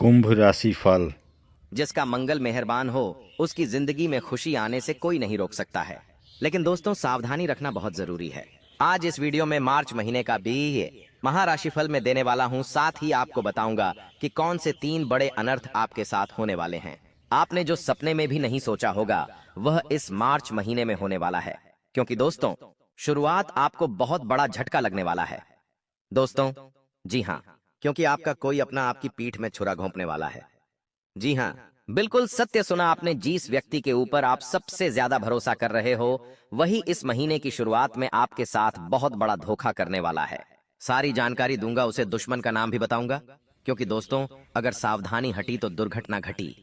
कुंभ राशि फल। जिसका मंगल मेहरबान हो उसकी जिंदगी में खुशी आने से कोई नहीं रोक सकता है। लेकिन दोस्तों, सावधानी रखना बहुत जरूरी है। आज इस वीडियो में मार्च महीने का भी महाराशिफल में देने वाला हूं। साथ ही आपको बताऊंगा कि कौन से 3 बड़े अनर्थ आपके साथ होने वाले हैं। आपने जो सपने में भी नहीं सोचा होगा वह इस मार्च महीने में होने वाला है। क्योंकि दोस्तों, शुरुआत आपको बहुत बड़ा झटका लगने वाला है। दोस्तों, जी हाँ, क्योंकि आपका कोई अपना आपकी पीठ में छुरा घोंपने वाला है। जी हाँ, बिल्कुल सत्य सुना आपने। जिस व्यक्ति के ऊपर आप सबसे ज्यादा भरोसा कर रहे हो वही इस महीने की शुरुआत में आपके साथ बहुत बड़ा धोखा करने वाला है। सारी जानकारी दूंगा, उसे दुश्मन का नाम भी बताऊंगा। क्योंकि दोस्तों, अगर सावधानी हटी तो दुर्घटना घटी।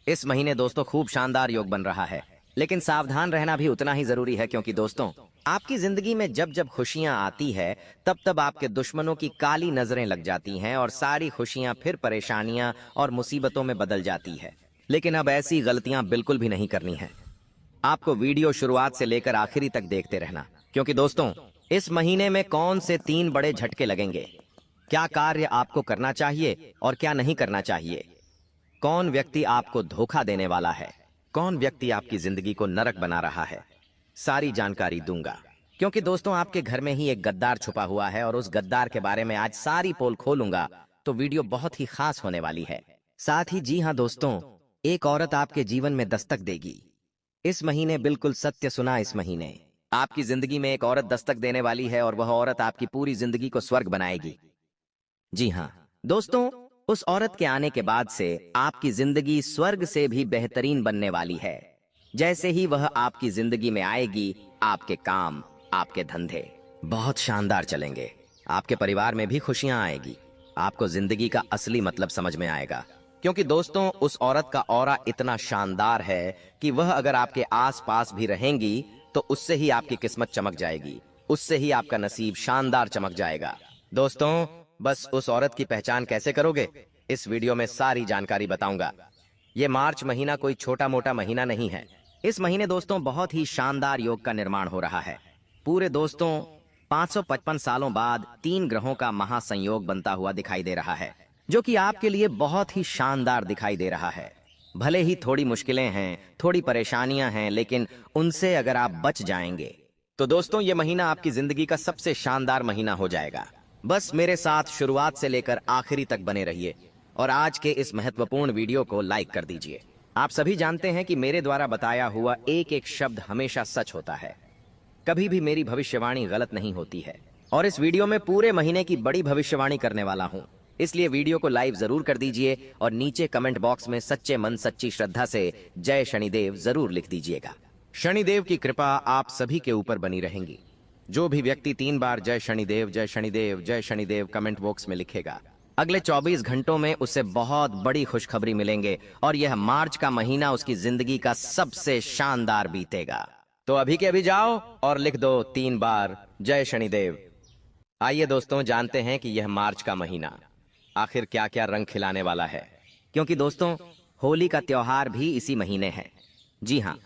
इस महीने दोस्तों खूब शानदार योग बन रहा है, लेकिन सावधान रहना भी उतना ही जरूरी है। क्योंकि दोस्तों, आपकी जिंदगी में जब जब खुशियां आती है तब तब आपके दुश्मनों की काली नजरें लग जाती हैं और सारी खुशियां फिर परेशानियां और मुसीबतों में बदल जाती है। लेकिन अब ऐसी गलतियां बिल्कुल भी नहीं करनी है। आपको वीडियो शुरुआत से लेकर आखिरी तक देखते रहना। क्योंकि दोस्तों, इस महीने में कौन से 3 बड़े झटके लगेंगे, क्या कार्य आपको करना चाहिए और क्या नहीं करना चाहिए, कौन व्यक्ति आपको धोखा देने वाला है, कौन व्यक्ति आपकी जिंदगी को नरक बना रहा है, सारी जानकारी दूंगा। क्योंकि दोस्तों, आपके घर में ही एक गद्दार छुपा हुआ है और उस गद्दार के बारे में आज सारी पोल खोलूंगा। तो वीडियो बहुत ही खास होने वाली है। साथ ही जी हाँ दोस्तों, एक औरत आपके जीवन में दस्तक देगी इस महीने। बिल्कुल सत्य सुना, इस महीने आपकी जिंदगी में एक औरत दस्तक देने वाली है और वह औरत आपकी पूरी जिंदगी को स्वर्ग बनाएगी। जी हाँ दोस्तों, उस औरत के आने के बाद से आपकी जिंदगी स्वर्ग से भी बेहतरीन बनने वाली है। जैसे ही वह आपकी जिंदगी में आएगी, आपके काम, आपके धंधे बहुत शानदार चलेंगे। आपके परिवार में भी खुशियां आएगी। आपको जिंदगी का असली मतलब समझ में आएगा। क्योंकि दोस्तों, उस औरत का ऑरा इतना शानदार है कि वह अगर आपके आसपास भी रहेंगी तो उससे ही आपकी किस्मत चमक जाएगी, उससे ही आपका नसीब शानदार चमक जाएगा। दोस्तों, बस उस औरत की पहचान कैसे करोगे, इस वीडियो में सारी जानकारी बताऊंगा। ये मार्च महीना कोई छोटा मोटा महीना नहीं है। इस महीने दोस्तों बहुत ही शानदार योग का निर्माण हो रहा है। पूरे दोस्तों 555 सालों बाद 3 ग्रहों का महासंयोग बनता हुआ दिखाई दे रहा है, जो कि आपके लिए बहुत ही शानदार दिखाई दे रहा है। भले ही थोड़ी मुश्किलें हैं, थोड़ी परेशानियां हैं, लेकिन उनसे अगर आप बच जाएंगे तो दोस्तों ये महीना आपकी जिंदगी का सबसे शानदार महीना हो जाएगा। बस मेरे साथ शुरुआत से लेकर आखिरी तक बने रहिए और आज के इस महत्वपूर्ण वीडियो को लाइक कर दीजिए। आप सभी जानते हैं कि मेरे द्वारा बताया हुआ एक एक शब्द हमेशा सच होता है। कभी भी मेरी भविष्यवाणी गलत नहीं होती है। और इस वीडियो में पूरे महीने की बड़ी भविष्यवाणी करने वाला हूं। इसलिए वीडियो को लाइव जरूर कर दीजिए और नीचे कमेंट बॉक्स में सच्चे मन सच्ची श्रद्धा से जय शनिदेव जरूर लिख दीजिएगा। शनिदेव की कृपा आप सभी के ऊपर बनी रहेंगी। जो भी व्यक्ति 3 बार जय शनिदेव जय शनिदेव जय शनिदेव कमेंट बॉक्स में लिखेगा, अगले 24 घंटों में उसे बहुत बड़ी खुशखबरी मिलेंगे और यह मार्च का महीना उसकी जिंदगी का सबसे शानदार बीतेगा। तो अभी के अभी जाओ और लिख दो 3 बार जय शनिदेव। आइए दोस्तों, जानते हैं कि यह मार्च का महीना आखिर क्या क्या रंग खिलाने वाला है। क्योंकि दोस्तों, होली का त्योहार भी इसी महीने है। जी हाँ,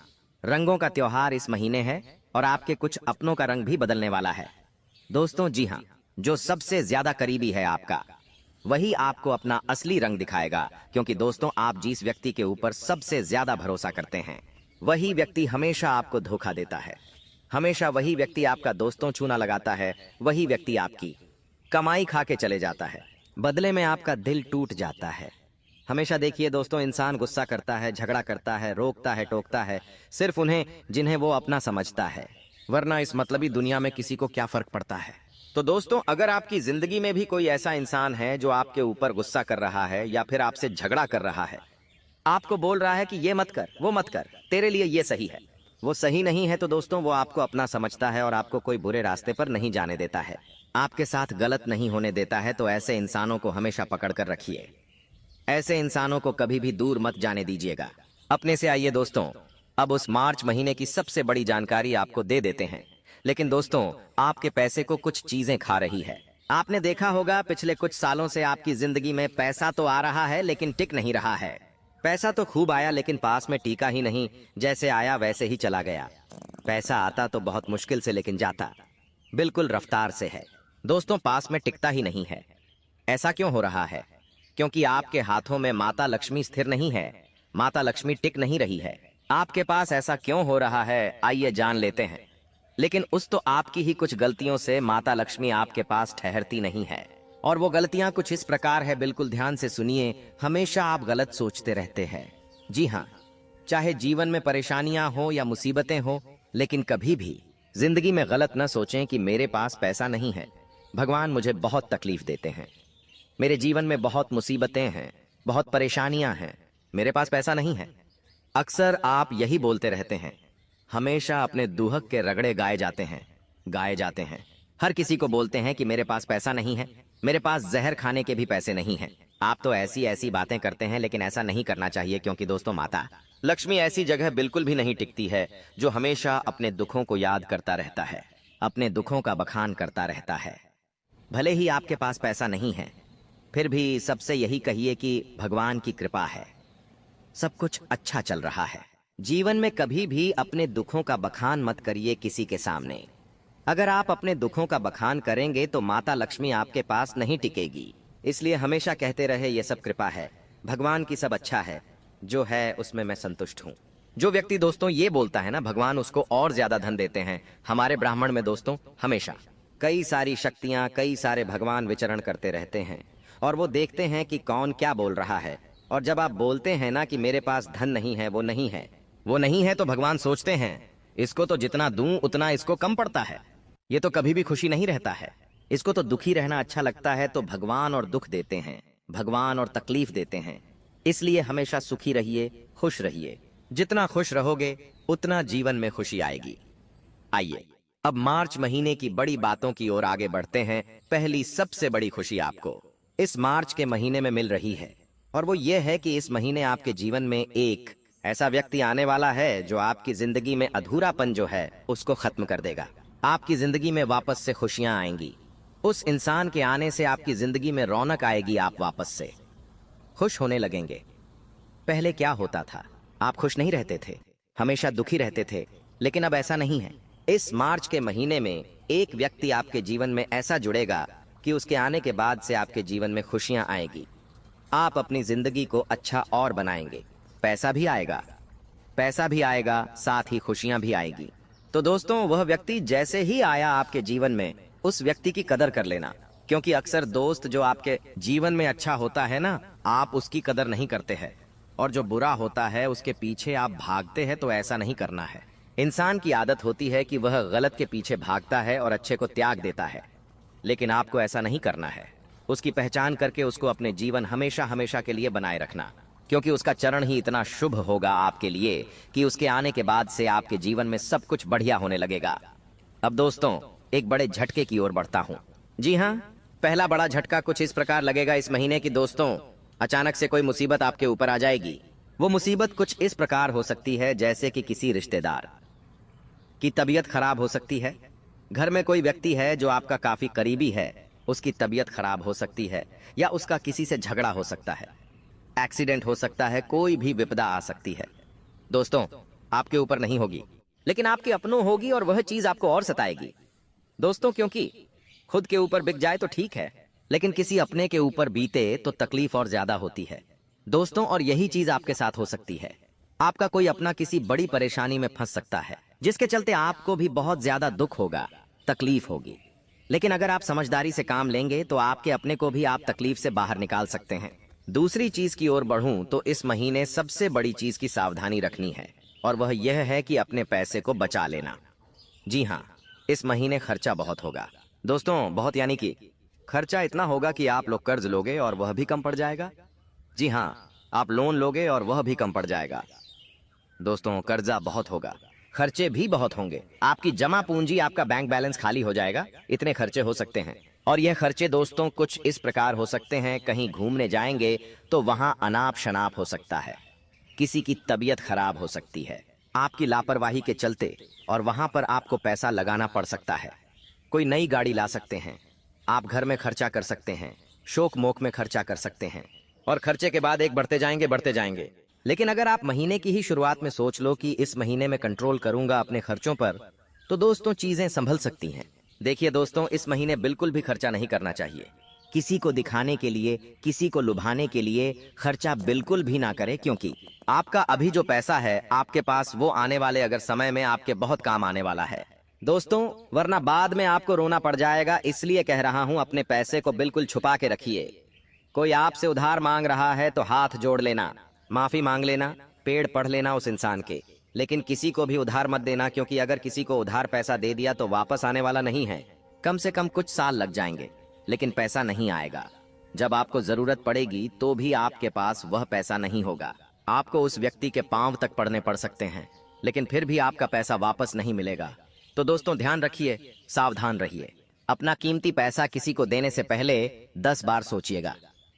रंगों का त्योहार इस महीने है और आपके कुछ अपनों का रंग भी बदलने वाला है। दोस्तों जी हाँ, जो सबसे ज्यादा करीबी है आपका, वही आपको अपना असली रंग दिखाएगा। क्योंकि दोस्तों, आप जिस व्यक्ति के ऊपर सबसे ज्यादा भरोसा करते हैं वही व्यक्ति हमेशा आपको धोखा देता है। हमेशा वही व्यक्ति आपका दोस्तों चूना लगाता है, वही व्यक्ति आपकी कमाई खा के चले जाता है, बदले में आपका दिल टूट जाता है। हमेशा देखिए दोस्तों, इंसान गुस्सा करता है, झगड़ा करता है, रोकता है, टोकता है सिर्फ उन्हें जिन्हें वो अपना समझता है, वरना इस मतलबी दुनिया में किसी को क्या फर्क पड़ता है। तो दोस्तों, अगर आपकी जिंदगी में भी कोई ऐसा इंसान है जो आपके ऊपर गुस्सा कर रहा है या फिर आपसे झगड़ा कर रहा है, आपको बोल रहा है कि ये मत कर, वो मत कर, तेरे लिए ये सही है, वो सही नहीं है, तो दोस्तों वो आपको अपना समझता है और आपको कोई बुरे रास्ते पर नहीं जाने देता है, आपके साथ गलत नहीं होने देता है। तो ऐसे इंसानों को हमेशा पकड़ कर रखिए। ऐसे इंसानों को कभी भी दूर मत जाने दीजिएगा अपने से। आइए दोस्तों, अब उस मार्च महीने की सबसे बड़ी जानकारी आपको दे देते हैं। लेकिन दोस्तों, आपके पैसे को कुछ चीजें खा रही है। आपने देखा होगा पिछले कुछ सालों से आपकी जिंदगी में पैसा तो आ रहा है लेकिन टिक नहीं रहा है। पैसा तो खूब आया लेकिन पास में टीका ही नहीं, जैसे आया वैसे ही चला गया। पैसा आता तो बहुत मुश्किल से लेकिन जाता बिल्कुल रफ्तार से है। दोस्तों, पास में टिकता ही नहीं है। ऐसा क्यों हो रहा है? क्योंकि आपके हाथों में माता लक्ष्मी स्थिर नहीं है, माता लक्ष्मी टिक नहीं रही है। आपके पास ऐसा क्यों हो रहा है, आइए जान लेते हैं। लेकिन उस तो आपकी ही कुछ गलतियों से माता लक्ष्मी आपके पास ठहरती नहीं है। और वो गलतियां कुछ इस प्रकार है, बिल्कुल ध्यान से सुनिए। हमेशा आप गलत सोचते रहते हैं। जी हाँ, चाहे जीवन में परेशानियां हो या मुसीबतें हो, लेकिन कभी भी जिंदगी में गलत न सोचें कि मेरे पास पैसा नहीं है, भगवान मुझे बहुत तकलीफ देते हैं, मेरे जीवन में बहुत मुसीबतें हैं, बहुत परेशानियां हैं, मेरे पास पैसा नहीं है। अक्सर आप यही बोलते रहते हैं। हमेशा अपने दुहक के रगड़े गाए जाते हैं। हर किसी को बोलते हैं कि मेरे पास पैसा नहीं है, मेरे पास जहर खाने के भी पैसे नहीं हैं। आप तो ऐसी ऐसी बातें करते हैं, लेकिन ऐसा नहीं करना चाहिए, क्योंकि दोस्तों माता लक्ष्मी ऐसी जगह बिल्कुल भी नहीं टिकती है जो हमेशा अपने दुखों को याद करता रहता है, अपने दुखों का बखान करता रहता है। भले ही आपके पास पैसा नहीं है, फिर भी सबसे यही कहिए कि भगवान की कृपा है, सब कुछ अच्छा चल रहा है। जीवन में कभी भी अपने दुखों का बखान मत करिए किसी के सामने। अगर आप अपने दुखों का बखान करेंगे तो माता लक्ष्मी आपके पास नहीं टिकेगी। इसलिए हमेशा कहते रहे ये सब कृपा है, भगवान की सब अच्छा है, जो है उसमें मैं संतुष्ट हूँ। जो व्यक्ति दोस्तों ये बोलता है ना, भगवान उसको और ज्यादा धन देते हैं। हमारे ब्राह्मण में दोस्तों हमेशा कई सारी शक्तियां, कई सारे भगवान विचरण करते रहते हैं, और वो देखते हैं कि कौन क्या बोल रहा है। और जब आप बोलते हैं ना कि मेरे पास धन नहीं है, वो नहीं है, तो भगवान सोचते हैं इसको तो जितना दूं उतना इसको कम पड़ता है, ये तो कभी भी खुशी नहीं रहता है, इसको तो दुखी रहना अच्छा लगता है। तो भगवान और दुख देते हैं, भगवान और तकलीफ देते हैं। इसलिए हमेशा सुखी रहिए, खुश रहिए। जितना खुश रहोगे उतना जीवन में खुशी आएगी। आइए अब मार्च महीने की बड़ी बातों की ओर आगे बढ़ते हैं। पहली सबसे बड़ी खुशी आपको इस मार्च के महीने में मिल रही है, और वो ये है कि इस महीने आपके जीवन में एक ऐसा व्यक्ति आने वाला है जो आपकी जिंदगी में अधूरापन जो है उसको खत्म कर देगा। आपकी जिंदगी में वापस से खुशियां आएंगी। उस इंसान के आने से आपकी जिंदगी में रौनक आएगी, आप वापस से खुश होने लगेंगे। पहले क्या होता था, आप खुश नहीं रहते थे, हमेशा दुखी रहते थे, लेकिन अब ऐसा नहीं है। इस मार्च के महीने में एक व्यक्ति आपके जीवन में ऐसा जुड़ेगा कि उसके आने के बाद से आपके जीवन में खुशियां आएगी। आप अपनी जिंदगी को अच्छा और बनाएंगे। पैसा भी आएगा, साथ ही खुशियां भी आएगी। तो दोस्तों वह व्यक्ति जैसे ही आया आपके जीवन में, उस व्यक्ति की कदर कर लेना, क्योंकि अक्सर दोस्त जो आपके जीवन में अच्छा होता है ना, आप उसकी कदर नहीं करते हैं, और जो बुरा होता है उसके पीछे आप भागते हैं। तो ऐसा नहीं करना है। इंसान की आदत होती है कि वह गलत के पीछे भागता है और अच्छे को त्याग देता है, लेकिन आपको ऐसा नहीं करना है। उसकी पहचान करके उसको अपने जीवन हमेशा हमेशा के लिए बनाए रखना, क्योंकि उसका चरण ही इतना शुभ होगा आपके लिए कि उसके आने के बाद से आपके जीवन में सब कुछ बढ़िया होने लगेगा। अब दोस्तों एक बड़े झटके की ओर बढ़ता हूँ। जी हाँ, पहला बड़ा झटका कुछ इस प्रकार लगेगा इस महीने की दोस्तों, अचानक से कोई मुसीबत आपके ऊपर आ जाएगी। वो मुसीबत कुछ इस प्रकार हो सकती है जैसे कि किसी रिश्तेदार की तबीयत खराब हो सकती है। घर में कोई व्यक्ति है जो आपका काफी करीबी है, उसकी तबीयत खराब हो सकती है, या उसका किसी से झगड़ा हो सकता है, एक्सीडेंट हो सकता है, कोई भी विपदा आ सकती है। दोस्तों आपके ऊपर नहीं होगी, लेकिन आपके अपनों होगी, और वह चीज आपको और सताएगी। दोस्तों क्योंकि खुद के ऊपर बिक जाए तो ठीक है, लेकिन किसी अपने के ऊपर बीते तो तकलीफ और ज्यादा होती है दोस्तों। और यही चीज आपके साथ हो सकती है। आपका कोई अपना किसी बड़ी परेशानी में फंस सकता है, जिसके चलते आपको भी बहुत ज्यादा दुख होगा, तकलीफ होगी। लेकिन अगर आप समझदारी से काम लेंगे तो आपके अपने को भी आप तकलीफ से बाहर निकाल सकते हैं। दूसरी चीज की ओर बढ़ूं तो इस महीने सबसे बड़ी चीज की सावधानी रखनी है, और वह यह है कि अपने पैसे को बचा लेना। जी हाँ, इस महीने खर्चा बहुत होगा दोस्तों, बहुत, यानी कि खर्चा इतना होगा कि आप लोग कर्ज लोगे और वह भी कम पड़ जाएगा। जी हाँ, आप लोन लोगे और वह भी कम पड़ जाएगा। दोस्तों कर्जा बहुत होगा, खर्चे भी बहुत होंगे, आपकी जमा पूंजी, आपका बैंक बैलेंस खाली हो जाएगा। इतने खर्चे हो सकते हैं। और यह खर्चे दोस्तों कुछ इस प्रकार हो सकते हैं, कहीं घूमने जाएंगे तो वहां अनाप शनाप हो सकता है, किसी की तबीयत खराब हो सकती है आपकी लापरवाही के चलते, और वहां पर आपको पैसा लगाना पड़ सकता है। कोई नई गाड़ी ला सकते हैं, आप घर में खर्चा कर सकते हैं, शोक मोक में खर्चा कर सकते हैं, और खर्चे के बाद एक बढ़ते जाएंगे। लेकिन अगर आप महीने की ही शुरुआत में सोच लो कि इस महीने में कंट्रोल करूंगा अपने खर्चों पर, तो दोस्तों चीजें संभल सकती हैं। देखिए दोस्तों, इस महीने बिल्कुल भी खर्चा नहीं करना चाहिए। किसी को दिखाने के लिए, किसी को लुभाने के लिए खर्चा बिल्कुल भी ना करें, क्योंकि आपका अभी जो पैसा है आपके पास, वो आने वाले अगर समय में आपके बहुत काम आने वाला है दोस्तों, वरना बाद में आपको रोना पड़ जाएगा। इसलिए कह रहा हूं, अपने पैसे को बिल्कुल छुपा के रखिए। कोई आपसे उधार मांग रहा है तो हाथ जोड़ लेना, माफी मांग लेना, पेड़ पढ़ लेना उस इंसान के, लेकिन किसी को भी उधार मत देना, क्योंकि अगर किसी को उधार पैसा दे दिया तो वापस आने वाला नहीं है। कम से कम कुछ साल लग जाएंगे, लेकिन पैसा नहीं आएगा। जब आपको जरूरत पड़ेगी तो भी आपके पास वह पैसा नहीं होगा। आपको उस व्यक्ति के पांव तक पड़ने पड़ सकते हैं, लेकिन फिर भी आपका पैसा वापस नहीं मिलेगा। तो दोस्तों ध्यान रखिए, सावधान रहिए। अपना कीमती पैसा किसी को देने से पहले 10 बार सोचिएगा।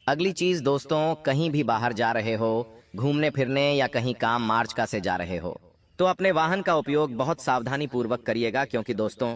अगली चीज दोस्तों, कहीं भी बाहर जा रहे हो, घूमने फिरने या कहीं काम मार्च का से जा रहे हो, तो अपने वाहन का उपयोग बहुत सावधानी पूर्वक करिएगा, क्योंकि दोस्तों